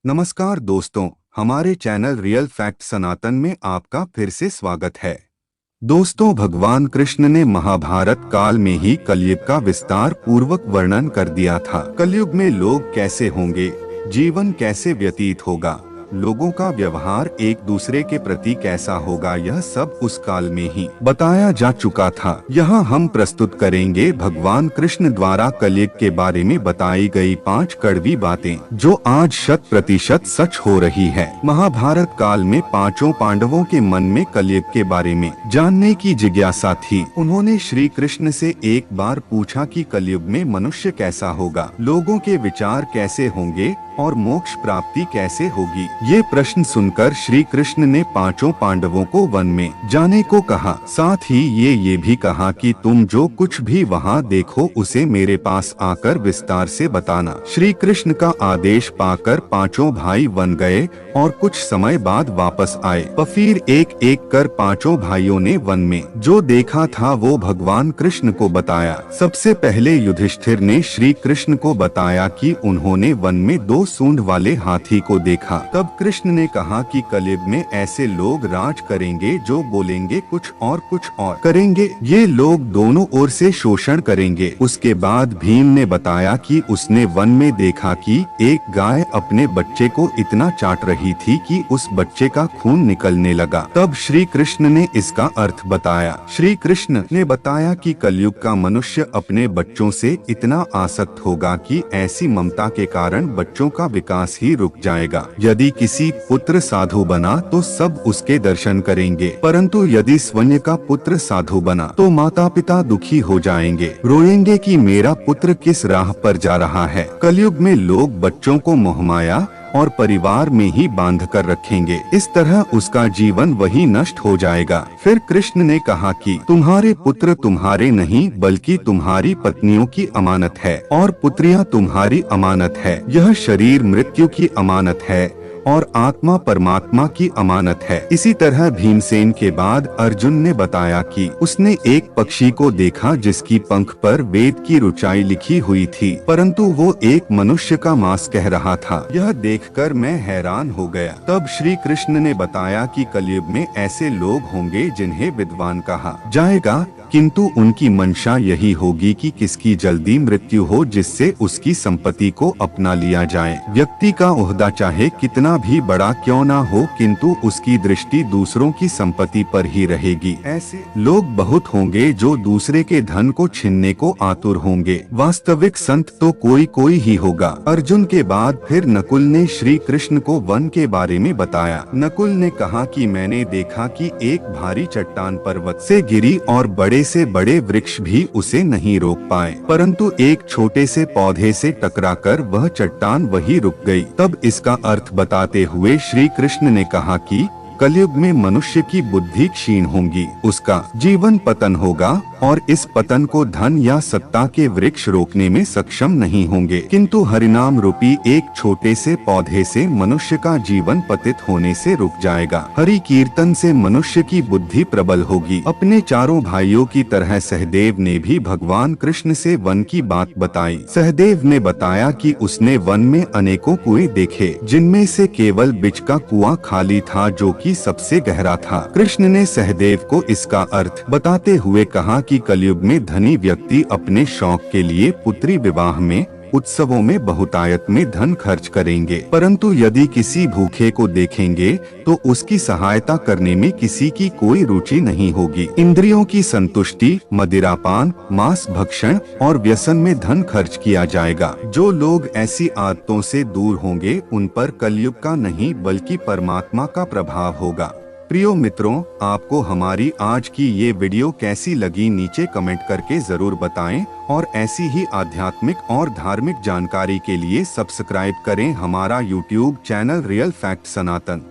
नमस्कार दोस्तों, हमारे चैनल रियल फैक्ट सनातन में आपका फिर से स्वागत है। दोस्तों, भगवान कृष्ण ने महाभारत काल में ही कलयुग का विस्तार पूर्वक वर्णन कर दिया था। कलयुग में लोग कैसे होंगे, जीवन कैसे व्यतीत होगा, लोगों का व्यवहार एक दूसरे के प्रति कैसा होगा, यह सब उस काल में ही बताया जा चुका था। यहाँ हम प्रस्तुत करेंगे भगवान कृष्ण द्वारा कलयुग के बारे में बताई गई 5 कड़वी बातें जो आज 100% सच हो रही है। महाभारत काल में पांचों पांडवों के मन में कलयुग के बारे में जानने की जिज्ञासा थी। उन्होंने श्री कृष्ण से एक बार पूछा कि कलयुग में मनुष्य कैसा होगा, लोगों के विचार कैसे होंगे और मोक्ष प्राप्ति कैसे होगी। ये प्रश्न सुनकर श्री कृष्ण ने पांचों पांडवों को वन में जाने को कहा। साथ ही ये भी कहा कि तुम जो कुछ भी वहाँ देखो उसे मेरे पास आकर विस्तार से बताना। श्री कृष्ण का आदेश पाकर पांचों भाई वन गए और कुछ समय बाद वापस आए। फिर एक एक कर पांचों भाइयों ने वन में जो देखा था वो भगवान कृष्ण को बताया। सबसे पहले युधिष्ठिर ने श्री कृष्ण को बताया कि उन्होंने वन में 2 सूंड वाले हाथी को देखा। तब कृष्ण ने कहा कि कलयुग में ऐसे लोग राज करेंगे जो बोलेंगे कुछ और करेंगे। ये लोग दोनों ओर से शोषण करेंगे। उसके बाद भीम ने बताया कि उसने वन में देखा कि एक गाय अपने बच्चे को इतना चाट रही थी कि उस बच्चे का खून निकलने लगा। तब श्री कृष्ण ने इसका अर्थ बताया। श्री कृष्ण ने बताया कि कलयुग का मनुष्य अपने बच्चों से इतना आसक्त होगा कि ऐसी ममता के कारण बच्चों का विकास ही रुक जाएगा। यदि किसी पुत्र साधु बना तो सब उसके दर्शन करेंगे, परंतु यदि स्वयं का पुत्र साधु बना तो माता पिता दुखी हो जाएंगे, रोएंगे कि मेरा पुत्र किस राह पर जा रहा है। कलयुग में लोग बच्चों को मोहमाया और परिवार में ही बांध कर रखेंगे। इस तरह उसका जीवन वही नष्ट हो जाएगा। फिर कृष्ण ने कहा कि तुम्हारे पुत्र तुम्हारे नहीं बल्कि तुम्हारी पत्नियों की अमानत है और पुत्रियां तुम्हारी अमानत है। यह शरीर मृत्यु की अमानत है और आत्मा परमात्मा की अमानत है। इसी तरह भीमसेन के बाद अर्जुन ने बताया कि उसने एक पक्षी को देखा जिसकी पंख पर वेद की ऋचाई लिखी हुई थी, परंतु वो एक मनुष्य का मांस कह रहा था। यह देखकर मैं हैरान हो गया। तब श्री कृष्ण ने बताया कि कलयुग में ऐसे लोग होंगे जिन्हें विद्वान कहा जाएगा, किंतु उनकी मंशा यही होगी कि किसकी जल्दी मृत्यु हो जिससे उसकी संपत्ति को अपना लिया जाए। व्यक्ति का ओहदा चाहे कितना भी बड़ा क्यों ना हो, किंतु उसकी दृष्टि दूसरों की संपत्ति पर ही रहेगी। ऐसे लोग बहुत होंगे जो दूसरे के धन को छीनने को आतुर होंगे। वास्तविक संत तो कोई ही होगा। अर्जुन के बाद फिर नकुल ने श्री कृष्ण को वन के बारे में बताया। नकुल ने कहा कि मैंने देखा कि एक भारी चट्टान पर्वत से गिरी और बड़े से बड़े वृक्ष भी उसे नहीं रोक पाए, परंतु एक छोटे से पौधे से टकराकर वह चट्टान वही रुक गई। तब इसका अर्थ बताते हुए श्री कृष्ण ने कहा कि कलयुग में मनुष्य की बुद्धि क्षीण होगी, उसका जीवन पतन होगा और इस पतन को धन या सत्ता के वृक्ष रोकने में सक्षम नहीं होंगे, किंतु हरिनाम रूपी एक छोटे से पौधे से मनुष्य का जीवन पतित होने से रुक जाएगा। हरि कीर्तन से मनुष्य की बुद्धि प्रबल होगी। अपने चारों भाइयों की तरह सहदेव ने भी भगवान कृष्ण से वन की बात बताई। सहदेव ने बताया कि उसने वन में अनेकों कुएं देखे, जिनमें से केवल बिच का कुआं खाली था जो कि सबसे गहरा था। कृष्ण ने सहदेव को इसका अर्थ बताते हुए कहा कि कलयुग में धनी व्यक्ति अपने शौक के लिए पुत्री विवाह में, उत्सवों में बहुतायत में धन खर्च करेंगे, परंतु यदि किसी भूखे को देखेंगे तो उसकी सहायता करने में किसी की कोई रुचि नहीं होगी। इंद्रियों की संतुष्टि, मदिरापान, मांस भक्षण और व्यसन में धन खर्च किया जाएगा। जो लोग ऐसी आदतों से दूर होंगे उन पर कलयुग का नहीं बल्कि परमात्मा का प्रभाव होगा। प्रियो मित्रों, आपको हमारी आज की ये वीडियो कैसी लगी नीचे कमेंट करके जरूर बताएं और ऐसी ही आध्यात्मिक और धार्मिक जानकारी के लिए सब्सक्राइब करें हमारा यूट्यूब चैनल रियल फैक्ट सनातन।